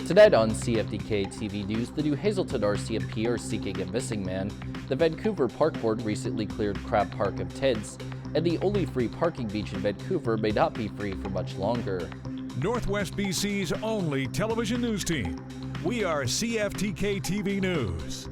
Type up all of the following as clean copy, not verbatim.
Tonight on CFTK-TV News, the New Hazelton RCMP are seeking a missing man. The Vancouver Park Board recently cleared Crab Park of tents, and the only free parking beach in Vancouver may not be free for much longer. Northwest BC's only television news team. We are CFTK-TV News.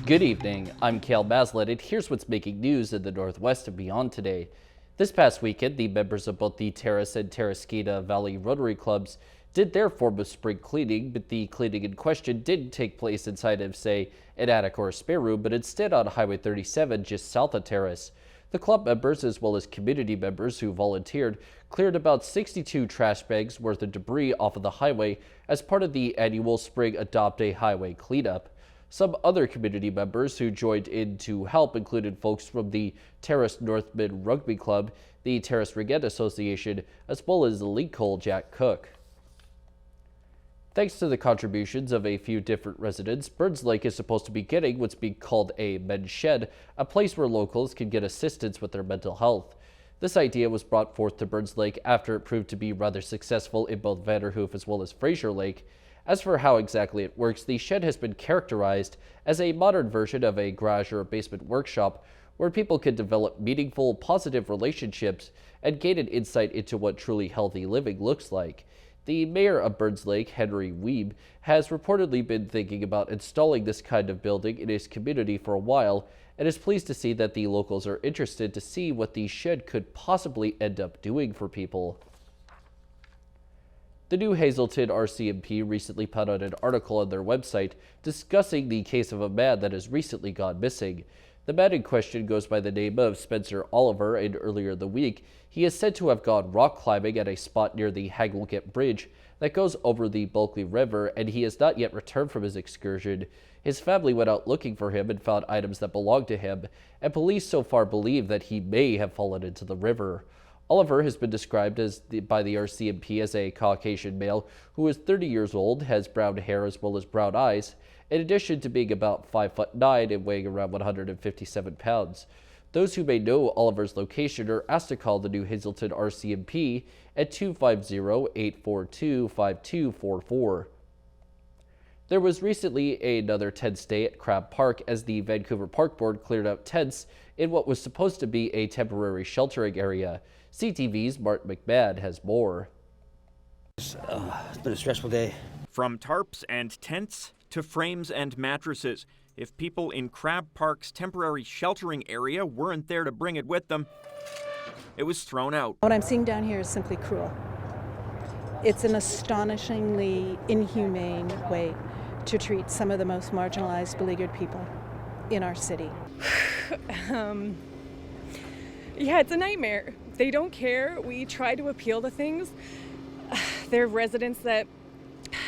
Good evening, I'm Cale Maslett, and here's what's making news in the Northwest and beyond today. This past weekend, the members of both the Terrace and Terrasquita Valley Rotary Clubs did their form of spring cleaning, but the cleaning in question didn't take place inside of, say, an attic or a spare room, but instead on Highway 37 just south of Terrace. The club members, as well as community members who volunteered, cleared about 62 trash bags worth of debris off of the highway as part of the annual Spring Adopt a Highway cleanup. Some other community members who joined in to help included folks from the Terrace Northman Rugby Club, the Terrace Regatta Association, as well as Lincoln Jack Cook. Thanks to the contributions of a few different residents, Burns Lake is supposed to be getting what's being called a men's shed, a place where locals can get assistance with their mental health. This idea was brought forth to Burns Lake after it proved to be rather successful in both Vanderhoof as well as Fraser Lake. As for how exactly it works, the shed has been characterized as a modern version of a garage or a basement workshop where people can develop meaningful, positive relationships and gain an insight into what truly healthy living looks like. The mayor of Burns Lake, Henry Wiebe, has reportedly been thinking about installing this kind of building in his community for a while and is pleased to see that the locals are interested to see what the shed could possibly end up doing for people. The New Hazelton RCMP recently put out an article on their website discussing the case of a man that has recently gone missing. The man in question goes by the name of Spencer Oliver, and earlier in the week, he is said to have gone rock climbing at a spot near the Hagelgate Bridge that goes over the Bulkley River, and he has not yet returned from his excursion. His family went out looking for him and found items that belonged to him, and police so far believe that he may have fallen into the river. Oliver has been described by the RCMP as a Caucasian male who is 30 years old, has brown hair as well as brown eyes, in addition to being about 5'9" and weighing around 157 pounds. Those who may know Oliver's location are asked to call the New Hazelton RCMP at 250-842-5244. There was recently another tent stay at Crab Park as the Vancouver Park Board cleared out tents in what was supposed to be a temporary sheltering area. CTV's Martin McMahon has more. It's been a stressful day. From tarps and tents to frames and mattresses. If people in Crab Park's temporary sheltering area weren't there to bring it with them, it was thrown out. What I'm seeing down here is simply cruel. It's an astonishingly inhumane way to treat some of the most marginalized, beleaguered people in our city. Yeah, it's a nightmare. They don't care. We try to appeal to things. There are residents that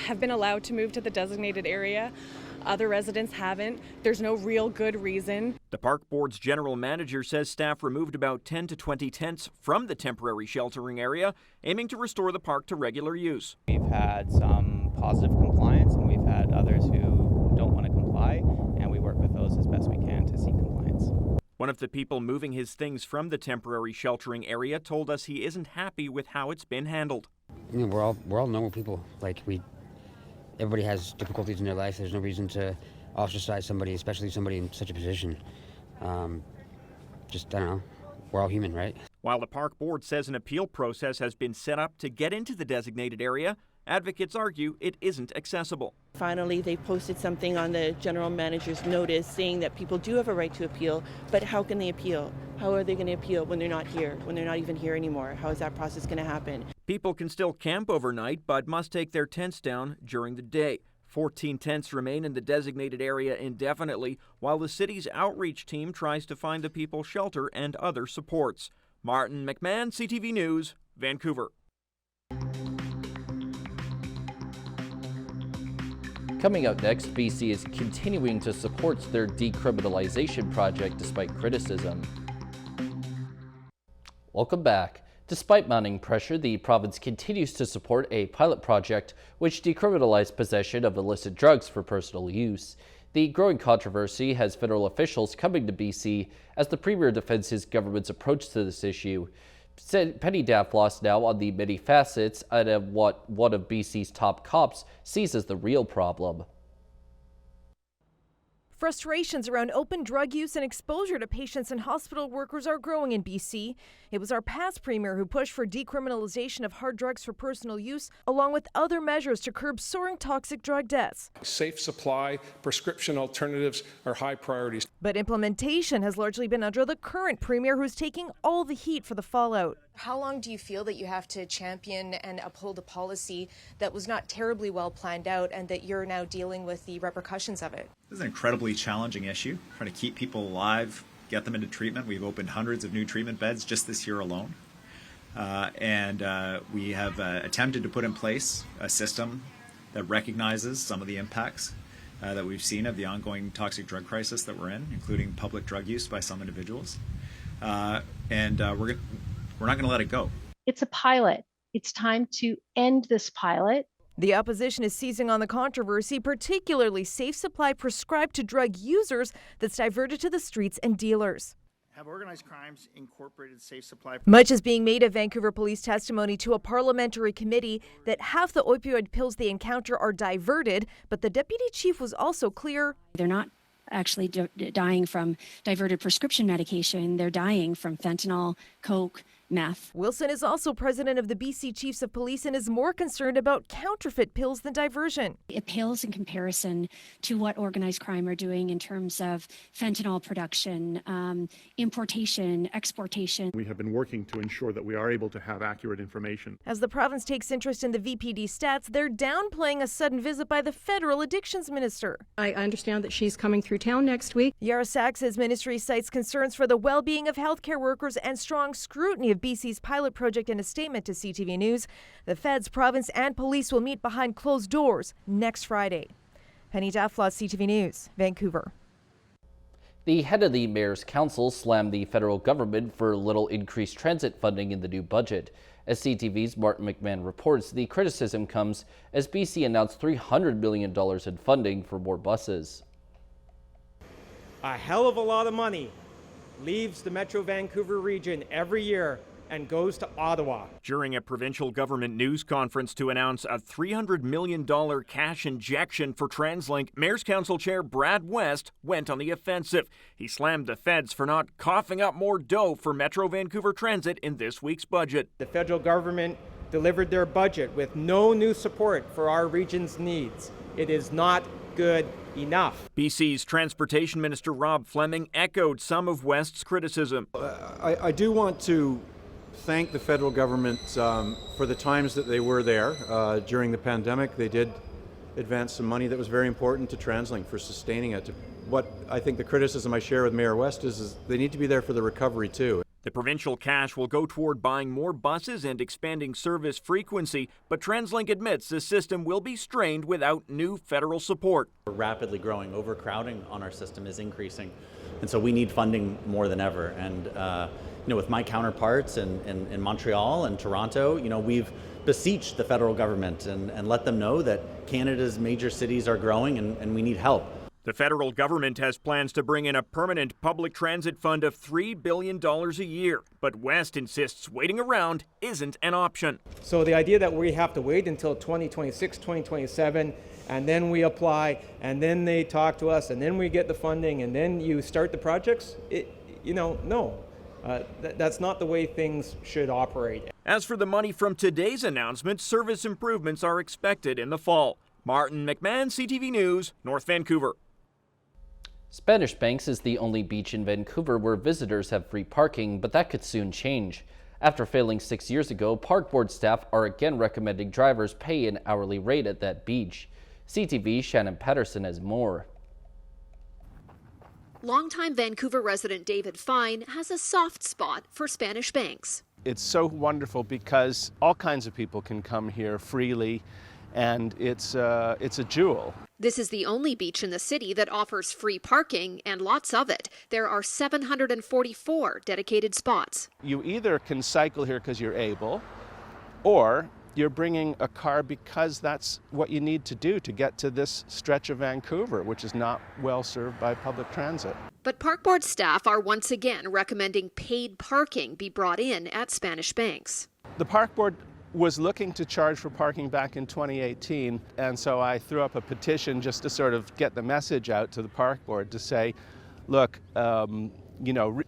have been allowed to move to the designated area. Other residents haven't. There's no real good reason. The Park Board's general manager says staff removed about 10 to 20 tents from the temporary sheltering area, aiming to restore the park to regular use. We've had some positive compliance, and we've had others who don't want to comply, and we work with those as best we can to seek compliance. One of the people moving his things from the temporary sheltering area told us he isn't happy with how it's been handled. You know, we're all normal people. Everybody has difficulties in their life. There's no reason to ostracize somebody, especially somebody in such a position. I don't know. We're all human, right? While the Park Board says an appeal process has been set up to get into the designated area, advocates argue it isn't accessible. Finally, they posted something on the general manager's notice saying that people do have a right to appeal, but how can they appeal? How are they going to appeal when they're not here, when they're not even here anymore? How is that process going to happen? People can still camp overnight, but must take their tents down during the day. 14 tents remain in the designated area indefinitely, while the city's outreach team tries to find the people shelter and other supports. Martin McMahon, CTV News, Vancouver. Coming up next, BC is continuing to support their decriminalization project despite criticism. Welcome back. Despite mounting pressure, the province continues to support a pilot project which decriminalized possession of illicit drugs for personal use. The growing controversy has federal officials coming to BC as the Premier defends his government's approach to this issue. Penny Daflos now on the many facets and what one of BC's top cops sees as the real problem. Frustrations around open drug use and exposure to patients and hospital workers are growing in BC. It was our past premier who pushed for decriminalization of hard drugs for personal use, along with other measures to curb soaring toxic drug deaths. Safe supply, prescription alternatives are high priorities. But implementation has largely been under the current premier, who's taking all the heat for the fallout. How long do you feel that you have to champion and uphold a policy that was not terribly well planned out and that you're now dealing with the repercussions of it? This is an incredibly challenging issue, trying to keep people alive, get them into treatment. We've opened hundreds of new treatment beds just this year alone. We have attempted to put in place a system that recognizes some of the impacts that we've seen of the ongoing toxic drug crisis that we're in, including public drug use by some individuals. We're not going to let it go. It's a pilot. It's time to end this pilot. The opposition is seizing on the controversy, particularly safe supply prescribed to drug users that's diverted to the streets and dealers. Have organized crimes incorporated safe supply? Much is being made of Vancouver police testimony to a parliamentary committee that half the opioid pills they encounter are diverted, but the deputy chief was also clear. They're not actually dying from diverted prescription medication. They're dying from fentanyl, coke, meth. Wilson is also president of the BC Chiefs of Police and is more concerned about counterfeit pills than diversion. It pales in comparison to what organized crime are doing in terms of fentanyl production, importation, exportation. We have been working to ensure that we are able to have accurate information. As the province takes interest in the VPD stats, they're downplaying a sudden visit by the federal addictions minister. I understand that she's coming through town next week. Yara Sax's ministry cites concerns for the well-being of healthcare workers and strong scrutiny of BC's pilot project. In a statement to CTV News, the feds, province, and police will meet behind closed doors next Friday. Penny Daflos, CTV News, Vancouver. The head of the Mayor's Council slammed the federal government for little increased transit funding in the new budget. As CTV's Martin McMahon reports, the criticism comes as BC announced $300 million in funding for more buses. A hell of a lot of money leaves the Metro Vancouver region every year and goes to Ottawa. During a provincial government news conference to announce a $300 million cash injection for TransLink, Mayor's Council Chair Brad West went on the offensive. He slammed the feds for not coughing up more dough for Metro Vancouver Transit in this week's budget. The federal government delivered their budget with no new support for our region's needs. It is not good enough. BC's Transportation Minister Rob Fleming echoed some of West's criticism. I do want to thank the federal government for the times that they were there. During the pandemic, they did advance some money that was very important to TransLink for sustaining it. What I think the criticism I share with Mayor West is they need to be there for the recovery too. The provincial cash will go toward buying more buses and expanding service frequency, but TransLink admits the system will be strained without new federal support. We're rapidly growing. Overcrowding on our system is increasing, and so we need funding more than ever. And with my counterparts in Montreal and Toronto, we've beseeched the federal government and let them know that Canada's major cities are growing and we need help. The federal government has plans to bring in a permanent public transit fund of $3 billion a year, but West insists waiting around isn't an option. So the idea that we have to wait until 2026, 2027, and then we apply, and then they talk to us, and then we get the funding, and then you start the projects, no. That's not the way things should operate. As for the money from today's announcement, service improvements are expected in the fall. Martin McMahon, CTV News, North Vancouver. Spanish Banks is the only beach in Vancouver where visitors have free parking, but that could soon change. After failing 6 years ago, park board staff are again recommending drivers pay an hourly rate at that beach. CTV's Shannon Patterson has more. Longtime Vancouver resident David Fine has a soft spot for Spanish Banks. It's so wonderful because all kinds of people can come here freely, and it's a jewel. This is the only beach in the city that offers free parking, and lots of it. There are 744 dedicated spots. You either can cycle here because you're able, or you're bringing a car because that's what you need to do to get to this stretch of Vancouver, which is not well served by public transit. But Park Board staff are once again recommending paid parking be brought in at Spanish Banks. The Park Board was looking to charge for parking back in 2018, and so I threw up a petition just to sort of get the message out to the Park Board to say, look,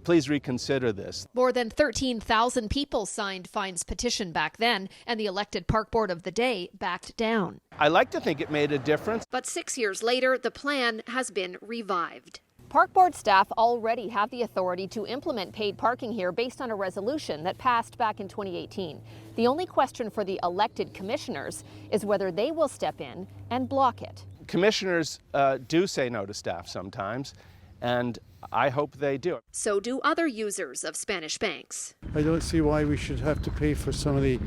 please reconsider this. More than 13,000 people signed Fine's petition back then, and the elected Park Board of the day backed down. I like to think it made a difference. But 6 years later, the plan has been revived. Park Board staff already have the authority to implement paid parking here based on a resolution that passed back in 2018. The only question for the elected commissioners is whether they will step in and block it. Commissioners do say no to staff sometimes, and I hope they do. So do other users of Spanish Banks. I don't see why we should have to pay for some of the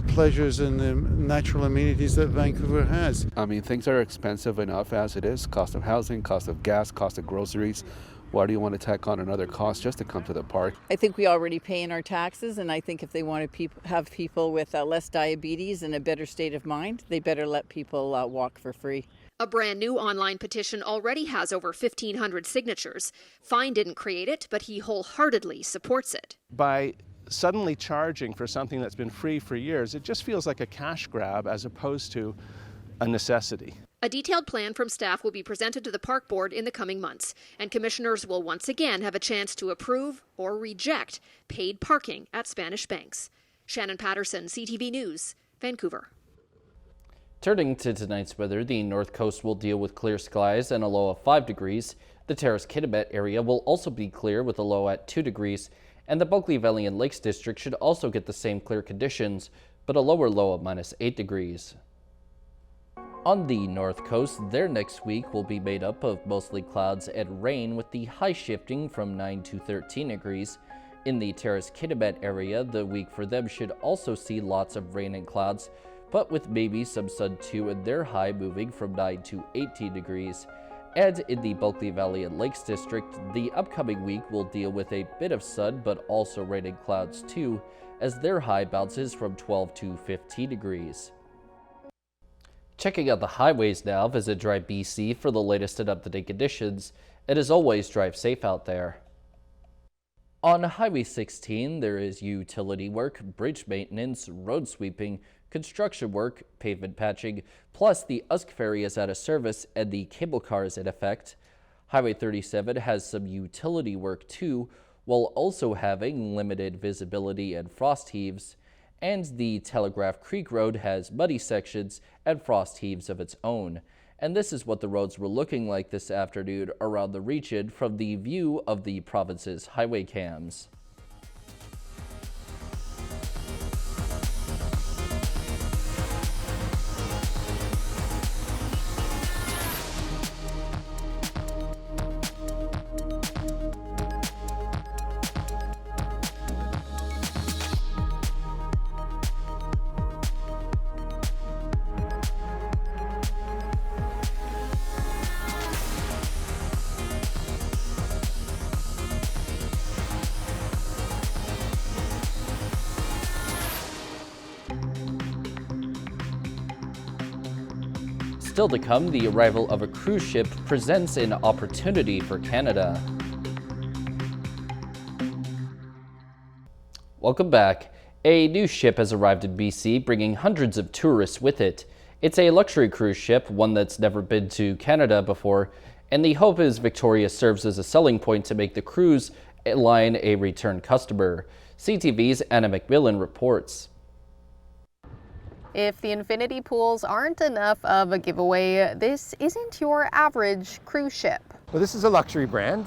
pleasures and the natural amenities that Vancouver has. I mean, things are expensive enough as it is. Cost of housing, cost of gas, cost of groceries. Why do you want to tack on another cost just to come to the park? I think we already pay in our taxes, and I think if they want to have people with less diabetes and a better state of mind, they better let people walk for free. A brand new online petition already has over 1,500 signatures. Fine didn't create it, but he wholeheartedly supports it. By suddenly charging for something that's been free for years, it just feels like a cash grab as opposed to a necessity. A detailed plan from staff will be presented to the Park Board in the coming months, and commissioners will once again have a chance to approve or reject paid parking at Spanish Banks. Shannon Patterson, CTV News, Vancouver. Turning to tonight's weather, the North Coast will deal with clear skies and a low of 5 degrees. The Terrace-Kitimat area will also be clear with a low at 2 degrees. And the Bulkley Valley and Lakes District should also get the same clear conditions, but a lower low of -8 degrees. On the North Coast, their next week will be made up of mostly clouds and rain with the high shifting from 9 to 13 degrees. In the Terrace-Kitimat area, the week for them should also see lots of rain and clouds, but with maybe some sun too, and their high moving from 9 to 18 degrees. And in the Bulkley Valley and Lakes District, the upcoming week will deal with a bit of sun, but also rain and clouds too, as their high bounces from 12 to 15 degrees. Checking out the highways now, visit Drive BC for the latest and up-to-date conditions, and as always, drive safe out there. On Highway 16, there is utility work, bridge maintenance, road sweeping, construction work, pavement patching, plus the Usk ferry is out of service and the cable car is in effect. Highway 37 has some utility work too, while also having limited visibility and frost heaves. And the Telegraph Creek Road has muddy sections and frost heaves of its own. And this is what the roads were looking like this afternoon around the region from the view of the province's highway cams. Still to come, the arrival of a cruise ship presents an opportunity for Canada. Welcome back. A new ship has arrived in BC, bringing hundreds of tourists with it. It's a luxury cruise ship, one that's never been to Canada before, and the hope is Victoria serves as a selling point to make the cruise line a return customer. CTV's Anna McMillan reports. If the infinity pools aren't enough of a giveaway, this isn't your average cruise ship. Well, this is a luxury brand,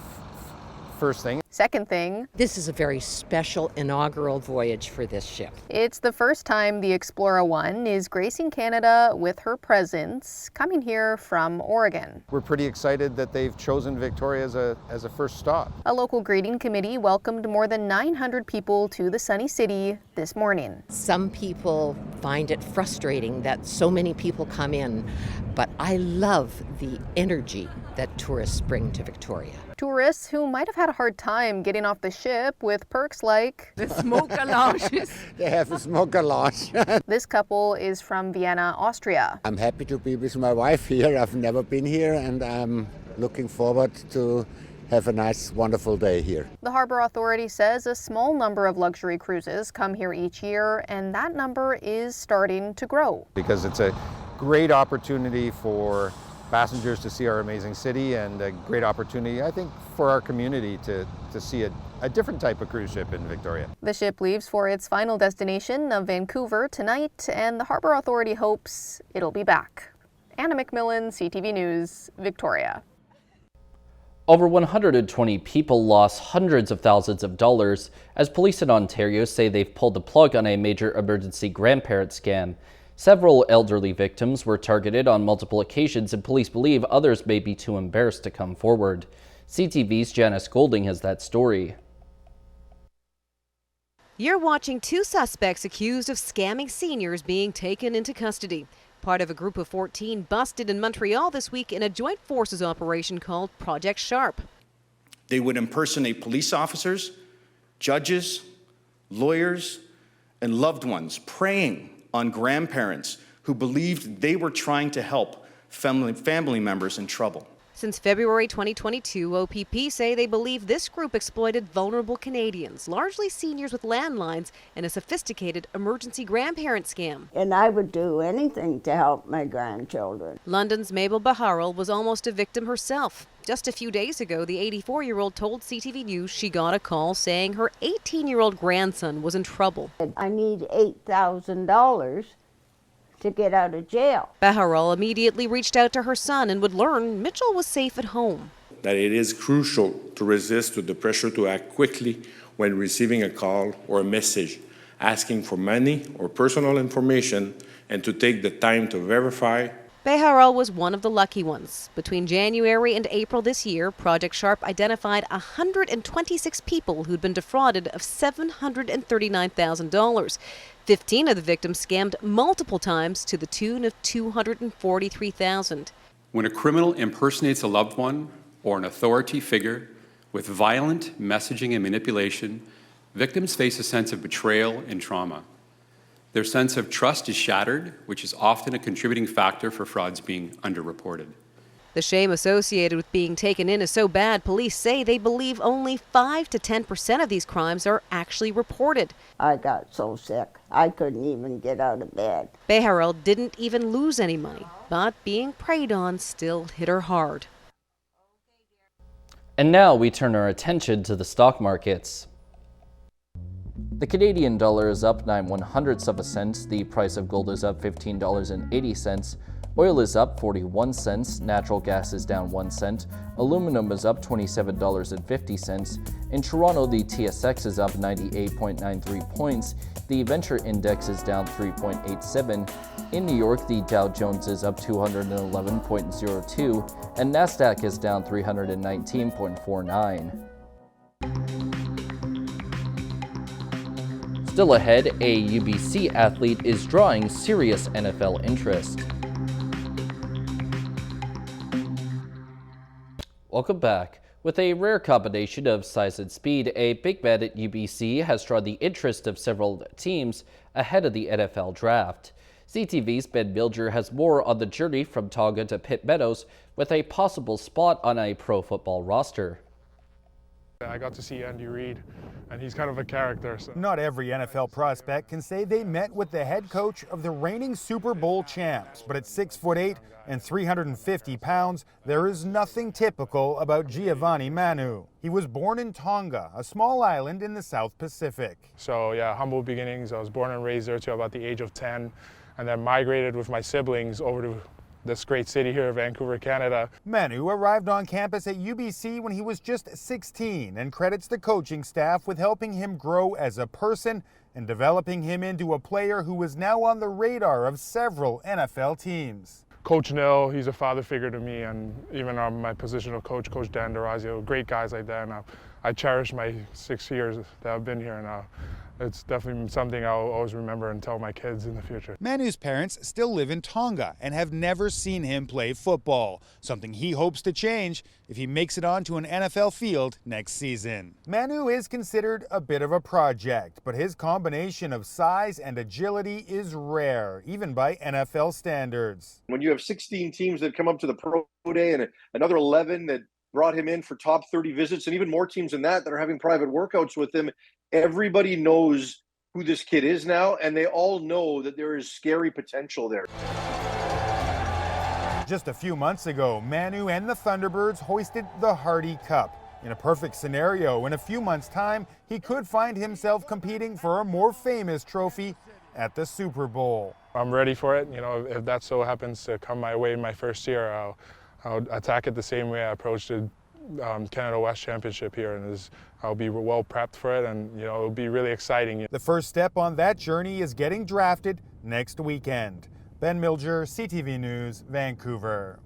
first thing. Second thing, this is a very special inaugural voyage for this ship. It's the first time the Explorer 1 is gracing Canada with her presence, coming here from Oregon. We're pretty excited that they've chosen Victoria as a first stop. A local greeting committee welcomed more than 900 people to the Sunny City this morning. Some people find it frustrating that so many people come in, but I love the energy that tourists bring to Victoria. Tourists who might have had a hard time getting off the ship with perks like the smoker lounges. They have a smoker lounge. This couple is from Vienna, Austria. I'm happy to be with my wife here. I've never been here and I'm looking forward to have a nice, wonderful day here. The Harbor Authority says a small number of luxury cruises come here each year, and that number is starting to grow. Because it's a great opportunity for passengers to see our amazing city, and a great opportunity, I think, for our community to see a different type of cruise ship in Victoria. The ship leaves for its final destination of Vancouver tonight, and the Harbor Authority hopes it'll be back. Anna McMillan, CTV News, Victoria. Over 120 people lost hundreds of thousands of dollars as police in Ontario say they've pulled the plug on a major emergency grandparent scam. Several elderly victims were targeted on multiple occasions, and police believe others may be too embarrassed to come forward. CTV's Janice Golding has that story. You're watching two suspects accused of scamming seniors being taken into custody. Part of a group of 14 busted in Montreal this week in a joint forces operation called Project Sharp. They would impersonate police officers, judges, lawyers, and loved ones, preying on grandparents who believed they were trying to help family members in trouble. Since February 2022, OPP say they believe this group exploited vulnerable Canadians, largely seniors with landlines, in a sophisticated emergency grandparent scam. And I would do anything to help my grandchildren. London's Mabel Baharal was almost a victim herself. Just a few days ago, the 84-year-old told CTV News she got a call saying her 18-year-old grandson was in trouble. I need $8,000 to get out of jail. Baharal immediately reached out to her son and would learn Mitchell was safe at home. That it is crucial to resist to the pressure to act quickly when receiving a call or a message asking for money or personal information, and to take the time to verify. Baharal was one of the lucky ones. Between January and April this year, Project Sharp identified 126 people who'd been defrauded of $739,000. 15 of the victims scammed multiple times to the tune of $243,000. When a criminal impersonates a loved one or an authority figure with violent messaging and manipulation, victims face a sense of betrayal and trauma. Their sense of trust is shattered, which is often a contributing factor for frauds being underreported. The shame associated with being taken in is so bad, police say they believe only 5 to 10% of these crimes are actually reported. I got so sick, I couldn't even get out of bed. Baharal didn't even lose any money, but being preyed on still hit her hard. And now we turn our attention to the stock markets. The Canadian dollar is up 9/100ths of a cent. The price of gold is up $15.80. Oil is up 41 cents. Natural gas is down 1 cent. Aluminum is up $27.50. In Toronto, the TSX is up 98.93 points. The Venture Index is down 3.87. In New York, the Dow Jones is up 211.02, and Nasdaq is down 319.49. Still ahead, a UBC athlete is drawing serious NFL interest. Welcome back. With a rare combination of size and speed, a big man at UBC has drawn the interest of several teams ahead of the NFL draft. CTV's Ben Milger has more on the journey from Tonga to Pitt Meadows with a possible spot on a pro football roster. I got to see Andy Reid, and he's kind of a character. So. Not every NFL prospect can say they met with the head coach of the reigning Super Bowl champs, but at 6'8" and 350 pounds, there is nothing typical about Giovanni Manu. He was born in Tonga, a small island in the South Pacific. So yeah, humble beginnings. I was born and raised there till about the age of 10, and then migrated with my siblings over to this great city here, Vancouver, Canada. Manu arrived on campus at UBC when he was just 16 and credits the coaching staff with helping him grow as a person and developing him into a player who is now on the radar of several NFL teams. Coach Nil, he's a father figure to me, and even on my positional coach, Coach Dan D'Orazio, great guys like that. And I cherish my 6 years that I've been here now. It's definitely something I'll always remember and tell my kids in the future. Manu's parents still live in Tonga and have never seen him play football, something he hopes to change if he makes it onto an NFL field next season. Manu is considered a bit of a project, but his combination of size and agility is rare, even by NFL standards. When you have 16 teams that come up to the pro day and another 11 that brought him in for top 30 visits, and even more teams than that are having private workouts with him. Everybody knows who this kid is now, and they all know that there is scary potential there. Just a few months ago, Manu and the Thunderbirds hoisted the Hardy Cup. In a perfect scenario, in a few months' time, he could find himself competing for a more famous trophy at the Super Bowl. I'm ready for it. You know, if that so happens to come my way in my first year, I'll attack it the same way I approached the Canada West Championship here, and I'll be well prepped for it, and you know, it'll be really exciting. The first step on that journey is getting drafted next weekend. Ben Milger, CTV News, Vancouver.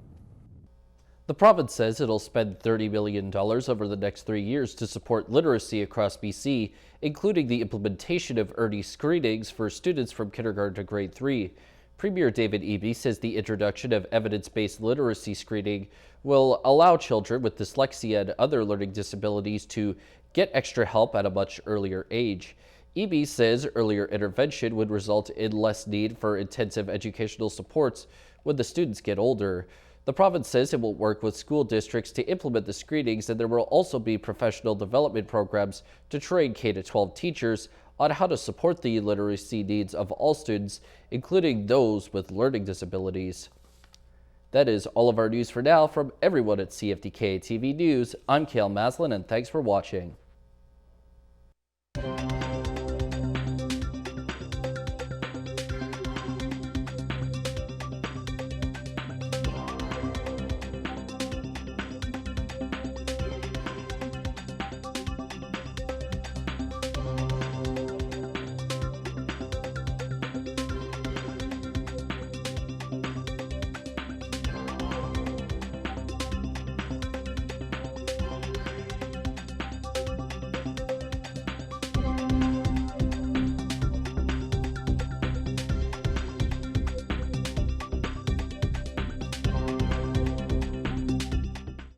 The province says it'll spend $30 million over the next 3 years to support literacy across BC, including the implementation of early screenings for students from kindergarten to grade 3. Premier David Eby says the introduction of evidence-based literacy screening will allow children with dyslexia and other learning disabilities to get extra help at a much earlier age. Eby says earlier intervention would result in less need for intensive educational supports when the students get older. The province says it will work with school districts to implement the screenings, and there will also be professional development programs to train K-12 teachers on how to support the literacy needs of all students, including those with learning disabilities. That is all of our news for now. From everyone at CFTK-TV News, I'm Cale Maslin, and thanks for watching.